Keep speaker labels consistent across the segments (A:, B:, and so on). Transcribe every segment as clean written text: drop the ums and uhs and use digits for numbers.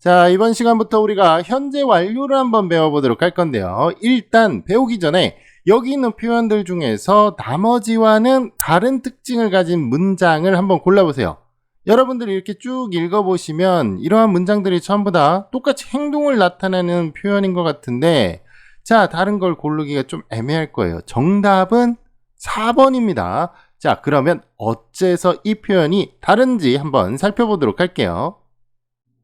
A: 자, 이번 시간부터 우리가 현재 완료를 한번 배워보도록 할 건데요. 일단 배우기 전에 여기 있는 표현들 중에서 나머지와는 다른 특징을 가진 문장을 한번 골라보세요. 여러분들이 이렇게 쭉 읽어보시면 이러한 문장들이 전부 다 똑같이 행동을 나타내는 표현인 것 같은데, 자, 다른 걸 고르기가 좀 애매할 거예요. 정답은 4번입니다. 자, 그러면 어째서 이 표현이 다른지 한번 살펴보도록 할게요.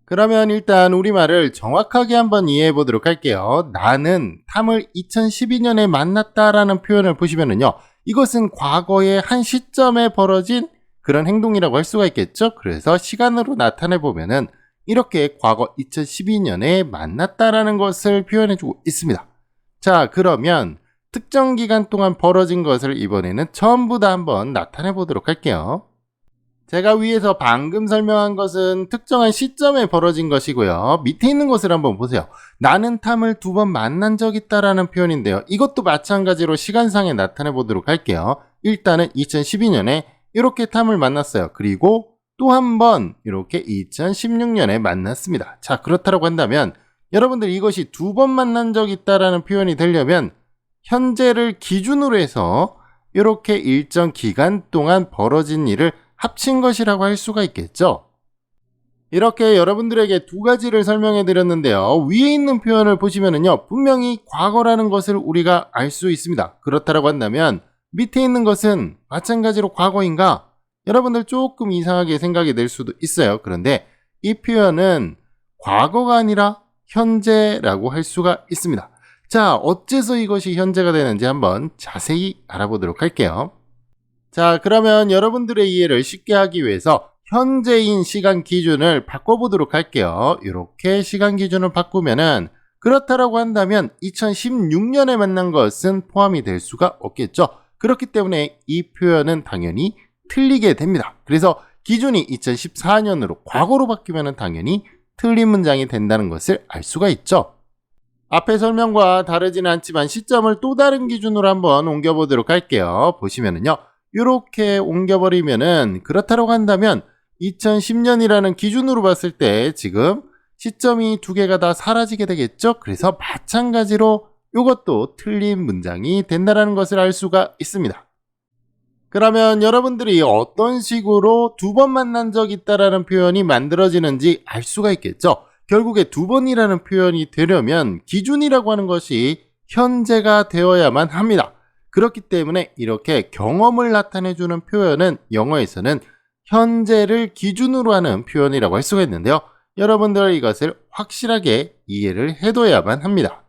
A: 그러면 일단 우리말을 정확하게 한번 이해해 보도록 할게요. 나는 탐을 2012년에 만났다라는 표현을 보시면은요, 이것은 과거의 한 시점에 벌어진 그런 행동이라고 할 수가 있겠죠. 그래서 시간으로 나타내 보면은 이렇게 과거 2012년에 만났다라는 것을 표현해 주고 있습니다. 자, 그러면 특정 기간 동안 벌어진 것을 이번에는 전부 다 한번 나타내 보도록 할게요. 제가 위에서 방금 설명한 것은 특정한 시점에 벌어진 것이고요. 밑에 있는 것을 한번 보세요. 나는 탐을 2번 만난 적 있다라는 표현인데요. 이것도 마찬가지로 시간상에 나타내 보도록 할게요. 일단은 2012년에 이렇게 탐을 만났어요. 그리고 또 한 번 이렇게 2016년에 만났습니다. 자, 그렇다고 한다면 여러분들 이것이 2번 만난 적 있다라는 표현이 되려면 현재를 기준으로 해서 이렇게 일정 기간 동안 벌어진 일을 합친 것이라고 할 수가 있겠죠. 이렇게 여러분들에게 두 가지를 설명해 드렸는데요. 위에 있는 표현을 보시면은요, 분명히 과거라는 것을 우리가 알 수 있습니다. 그렇다고 한다면 밑에 있는 것은 마찬가지로 과거인가? 여러분들 조금 이상하게 생각이 될 수도 있어요. 그런데 이 표현은 과거가 아니라 현재라고 할 수가 있습니다. 자, 어째서 이것이 현재가 되는지 한번 자세히 알아보도록 할게요. 자, 그러면 여러분들의 이해를 쉽게 하기 위해서 현재인 시간 기준을 바꿔보도록 할게요. 이렇게 시간 기준을 바꾸면은 그렇다라고 한다면 2016년에 만난 것은 포함이 될 수가 없겠죠. 그렇기 때문에 이 표현은 당연히 틀리게 됩니다. 그래서 기준이 2014년으로 과거로 바뀌면은 당연히 틀린 문장이 된다는 것을 알 수가 있죠. 앞의 설명과 다르지는 않지만 시점을 또 다른 기준으로 한번 옮겨보도록 할게요. 보시면은요, 이렇게 옮겨버리면은 그렇다고 한다면 2010년이라는 기준으로 봤을 때 지금 시점이 두 개가 다 사라지게 되겠죠. 그래서 마찬가지로 이것도 틀린 문장이 된다는 것을 알 수가 있습니다. 그러면 여러분들이 어떤 식으로 2번 만난 적 있다라는 표현이 만들어지는지 알 수가 있겠죠. 결국에 2번이라는 표현이 되려면 기준이라고 하는 것이 현재가 되어야만 합니다. 그렇기 때문에 이렇게 경험을 나타내주는 표현은 영어에서는 현재를 기준으로 하는 표현이라고 할 수가 있는데요. 여러분들 이것을 확실하게 이해를 해둬야만 합니다.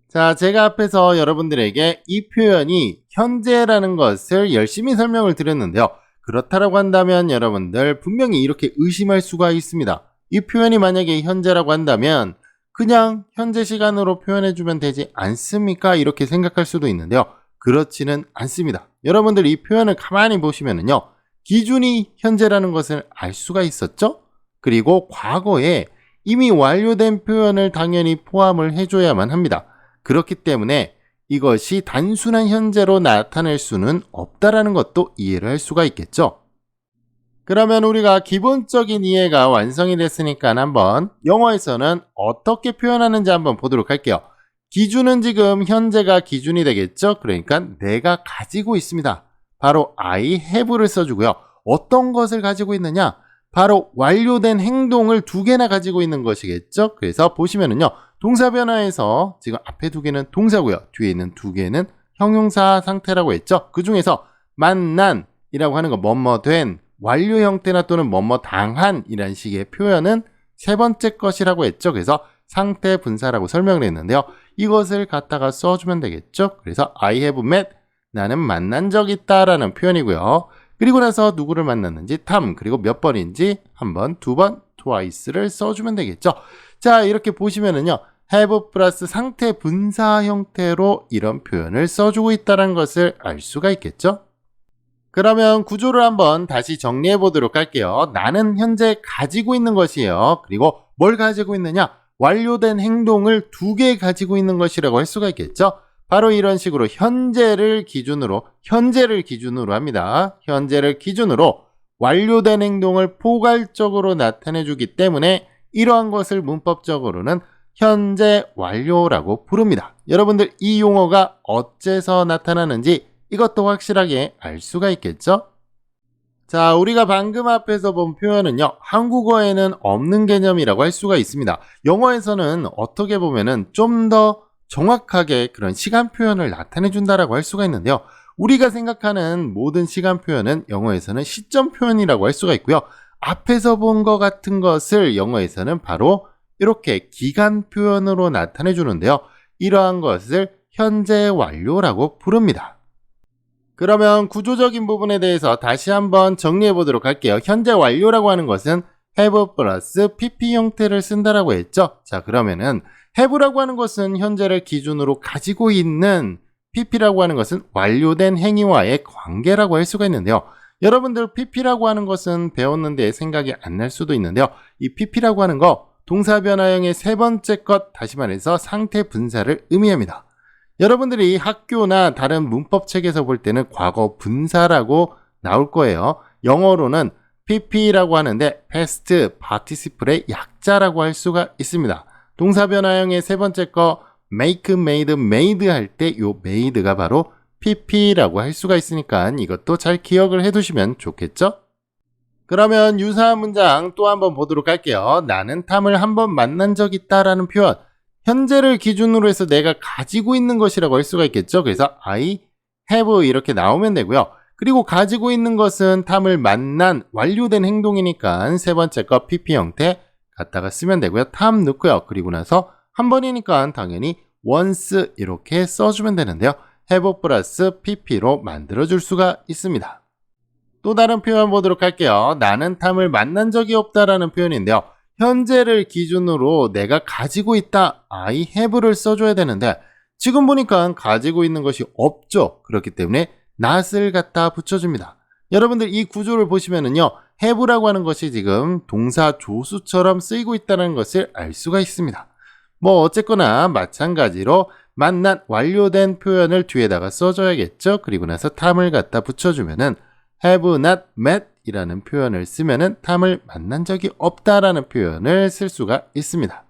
A: 자, 제가 앞에서 여러분들에게 이 표현이 현재라는 것을 열심히 설명을 드렸는데요. 그렇다고 한다면 여러분들 분명히 이렇게 의심할 수가 있습니다. 이 표현이 만약에 현재라고 한다면 그냥 현재 시간으로 표현해주면 되지 않습니까? 이렇게 생각할 수도 있는데요. 그렇지는 않습니다. 여러분들 이 표현을 가만히 보시면은요, 기준이 현재라는 것을 알 수가 있었죠? 그리고 과거에 이미 완료된 표현을 당연히 포함을 해줘야만 합니다. 그렇기 때문에 이것이 단순한 현재로 나타낼 수는 없다라는 것도 이해를 할 수가 있겠죠? 그러면 우리가 기본적인 이해가 완성이 됐으니까 한번 영어에서는 어떻게 표현하는지 한번 보도록 할게요. 기준은 지금 현재가 기준이 되겠죠? 그러니까 내가 가지고 있습니다. 바로 I have를 써주고요. 어떤 것을 가지고 있느냐? 바로 완료된 행동을 2개나 가지고 있는 것이겠죠? 그래서 보시면은요, 동사 변화에서 지금 앞에 2개는 동사고요. 뒤에 있는 2개는 형용사 상태라고 했죠? 그 중에서 만난이라고 하는 거 뭐뭐 된, 완료 형태나 또는 뭐뭐 당한 이란 식의 표현은 세 번째 것이라고 했죠? 그래서 상태 분사라고 설명을 했는데요. 이것을 갖다가 써주면 되겠죠? 그래서 I have met, 나는 만난 적 있다라는 표현이고요. 그리고 나서 누구를 만났는지 탐, 그리고 몇 번인지 한 번, 2번, twice를 써주면 되겠죠? 자, 이렇게 보시면은요, have 플러스 상태 분사 형태로 이런 표현을 써주고 있다는 것을 알 수가 있겠죠? 그러면 구조를 한번 다시 정리해 보도록 할게요. 나는 현재 가지고 있는 것이에요. 그리고 뭘 가지고 있느냐? 완료된 행동을 2개 가지고 있는 것이라고 할 수가 있겠죠? 바로 이런 식으로 현재를 기준으로 합니다. 현재를 기준으로 완료된 행동을 포괄적으로 나타내 주기 때문에 이러한 것을 문법적으로는 현재 완료라고 부릅니다. 여러분들 이 용어가 어째서 나타나는지 이것도 확실하게 알 수가 있겠죠? 자, 우리가 방금 앞에서 본 표현은요, 한국어에는 없는 개념이라고 할 수가 있습니다. 영어에서는 어떻게 보면은 좀 더 정확하게 그런 시간 표현을 나타내 준다라고 할 수가 있는데요. 우리가 생각하는 모든 시간 표현은 영어에서는 시점 표현이라고 할 수가 있고요. 앞에서 본 것 같은 것을 영어에서는 바로 이렇게 기간 표현으로 나타내 주는데요. 이러한 것을 현재 완료라고 부릅니다. 그러면 구조적인 부분에 대해서 다시 한번 정리해 보도록 할게요. 현재 완료라고 하는 것은 have 플러스 pp 형태를 쓴다라고 했죠. 자, 그러면은 have라고 하는 것은 현재를 기준으로 가지고 있는, pp라고 하는 것은 완료된 행위와의 관계라고 할 수가 있는데요. 여러분들 pp라고 하는 것은 배웠는데 생각이 안 날 수도 있는데요. 이 pp라고 하는 거 동사 변화형의 세 번째 것, 다시 말해서 상태 분사를 의미합니다. 여러분들이 학교나 다른 문법책에서 볼 때는 과거 분사라고 나올 거예요. 영어로는 pp라고 하는데 past participle의 약자라고 할 수가 있습니다. 동사 변화형의 세 번째 거 make, made, made 할 때 이 made가 바로 pp라고 할 수가 있으니까 이것도 잘 기억을 해두시면 좋겠죠? 그러면 유사한 문장 또 한번 보도록 할게요. 나는 탐을 한번 만난 적 있다라는 표현, 현재를 기준으로 해서 내가 가지고 있는 것이라고 할 수가 있겠죠. 그래서 I have 이렇게 나오면 되고요. 그리고 가지고 있는 것은 탐을 만난 완료된 행동이니까 세 번째 거 pp 형태 갖다가 쓰면 되고요. 탐 넣고요. 그리고 나서 한 번이니까 당연히 once 이렇게 써주면 되는데요. have 플러스 pp로 만들어줄 수가 있습니다. 또 다른 표현 보도록 할게요. 나는 탐을 만난 적이 없다라는 표현인데요. 현재를 기준으로 내가 가지고 있다, I have를 써줘야 되는데 지금 보니까 가지고 있는 것이 없죠. 그렇기 때문에 not을 갖다 붙여줍니다. 여러분들 이 구조를 보시면은요, have라고 하는 것이 지금 동사 조수처럼 쓰이고 있다는 것을 알 수가 있습니다. 뭐 어쨌거나 마찬가지로 만난 완료된 표현을 뒤에다가 써줘야겠죠. 그리고 나서 탐을 갖다 붙여주면은 have not met 이라는 표현을 쓰면은 탐을 만난 적이 없다라는 표현을 쓸 수가 있습니다.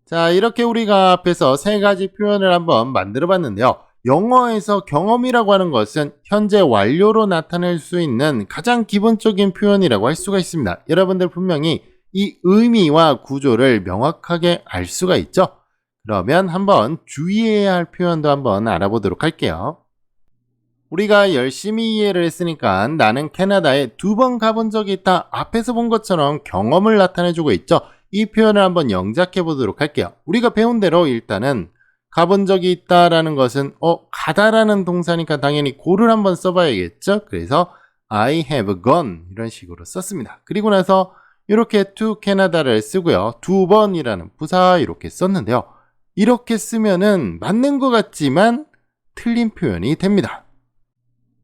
A: 자, 이렇게 우리가 앞에서 세 가지 표현을 한번 만들어 봤는데요. 영어에서 경험이라고 하는 것은 현재 완료로 나타낼 수 있는 가장 기본적인 표현이라고 할 수가 있습니다. 여러분들 분명히 이 의미와 구조를 명확하게 알 수가 있죠? 그러면 한번 주의해야 할 표현도 한번 알아보도록 할게요. 우리가 열심히 이해를 했으니까 나는 캐나다에 2번 가본 적이 있다. 앞에서 본 것처럼 경험을 나타내주고 있죠. 이 표현을 한번 영작해 보도록 할게요. 우리가 배운 대로 일단은 가본 적이 있다라는 것은 가다라는 동사니까 당연히 go를 한번 써봐야겠죠. 그래서 I have gone 이런 식으로 썼습니다. 그리고 나서 이렇게 to 캐나다를 쓰고요. 2번이라는 부사 이렇게 썼는데요. 이렇게 쓰면은 맞는 것 같지만 틀린 표현이 됩니다.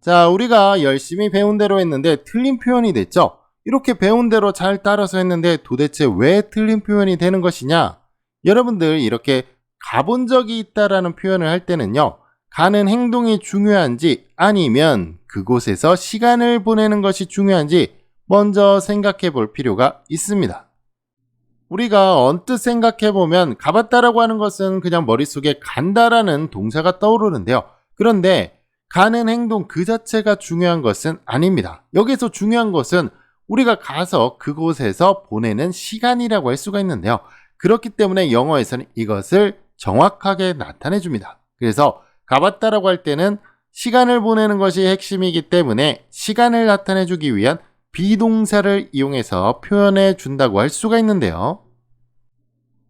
A: 자, 우리가 열심히 배운 대로 했는데 틀린 표현이 됐죠? 이렇게 배운 대로 잘 따라서 했는데 도대체 왜 틀린 표현이 되는 것이냐? 여러분들 이렇게 가본 적이 있다라는 표현을 할 때는요, 가는 행동이 중요한지 아니면 그곳에서 시간을 보내는 것이 중요한지 먼저 생각해 볼 필요가 있습니다. 우리가 언뜻 생각해 보면 가봤다라고 하는 것은 그냥 머릿속에 간다라는 동사가 떠오르는데요. 그런데 가는 행동 그 자체가 중요한 것은 아닙니다. 여기서 중요한 것은 우리가 가서 그곳에서 보내는 시간이라고 할 수가 있는데요. 그렇기 때문에 영어에서는 이것을 정확하게 나타내 줍니다. 그래서 가봤다라고 할 때는 시간을 보내는 것이 핵심이기 때문에 시간을 나타내 주기 위한 비동사를 이용해서 표현해 준다고 할 수가 있는데요.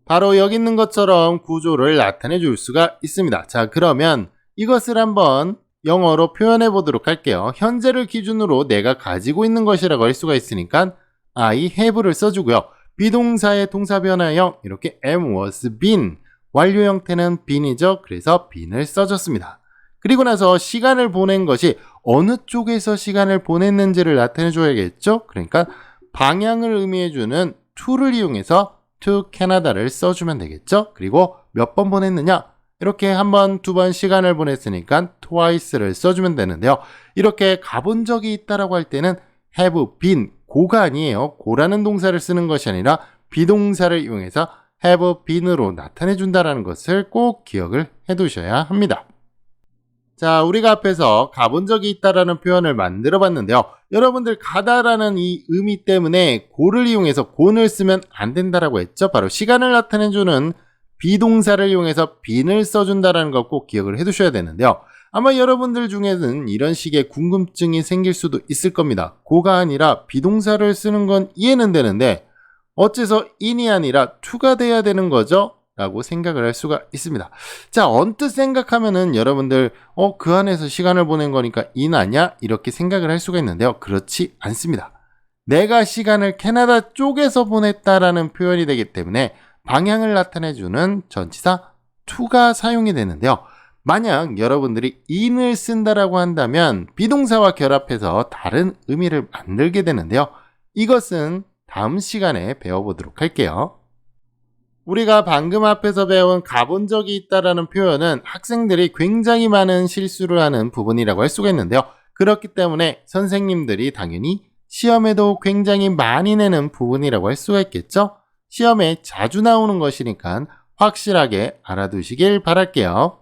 A: 바로 여기 있는 것처럼 구조를 나타내 줄 수가 있습니다. 자, 그러면 이것을 한번 영어로 표현해 보도록 할게요. 현재를 기준으로 내가 가지고 있는 것이라고 할 수가 있으니까 I have를 써주고요. 비동사의 동사 변화형 이렇게 am, was, been 완료 형태는 been이죠. 그래서 been을 써줬습니다. 그리고 나서 시간을 보낸 것이 어느 쪽에서 시간을 보냈는지를 나타내 줘야겠죠. 그러니까 방향을 의미해주는 to를 이용해서 to Canada를 써주면 되겠죠. 그리고 몇 번 보냈느냐? 이렇게 한 번, 두 번 시간을 보냈으니까 twice를 써주면 되는데요. 이렇게 가본 적이 있다라고 할 때는 have been, 고가 아니에요. 고라는 동사를 쓰는 것이 아니라 비동사를 이용해서 have been으로 나타내 준다는 것을 꼭 기억을 해 두셔야 합니다. 자, 우리가 앞에서 가본 적이 있다라는 표현을 만들어 봤는데요. 여러분들 가다라는 이 의미 때문에 고를 이용해서 곤을 쓰면 안 된다라고 했죠. 바로 시간을 나타내 주는 비동사를 이용해서 been을 써준다라는 거 꼭 기억을 해 두셔야 되는데요. 아마 여러분들 중에는 이런 식의 궁금증이 생길 수도 있을 겁니다. 고가 아니라 비동사를 쓰는 건 이해는 되는데 어째서 in이 아니라 to가 돼야 되는 거죠? 라고 생각을 할 수가 있습니다. 자, 언뜻 생각하면은 여러분들 그 안에서 시간을 보낸 거니까 in 아니야? 이렇게 생각을 할 수가 있는데요. 그렇지 않습니다. 내가 시간을 캐나다 쪽에서 보냈다라는 표현이 되기 때문에 방향을 나타내주는 전치사 to가 사용이 되는데요. 만약 여러분들이 in을 쓴다라고 한다면 비동사와 결합해서 다른 의미를 만들게 되는데요. 이것은 다음 시간에 배워보도록 할게요. 우리가 방금 앞에서 배운 가본 적이 있다라는 표현은 학생들이 굉장히 많은 실수를 하는 부분이라고 할 수가 있는데요. 그렇기 때문에 선생님들이 당연히 시험에도 굉장히 많이 내는 부분이라고 할 수가 있겠죠. 시험에 자주 나오는 것이니까 확실하게 알아두시길 바랄게요.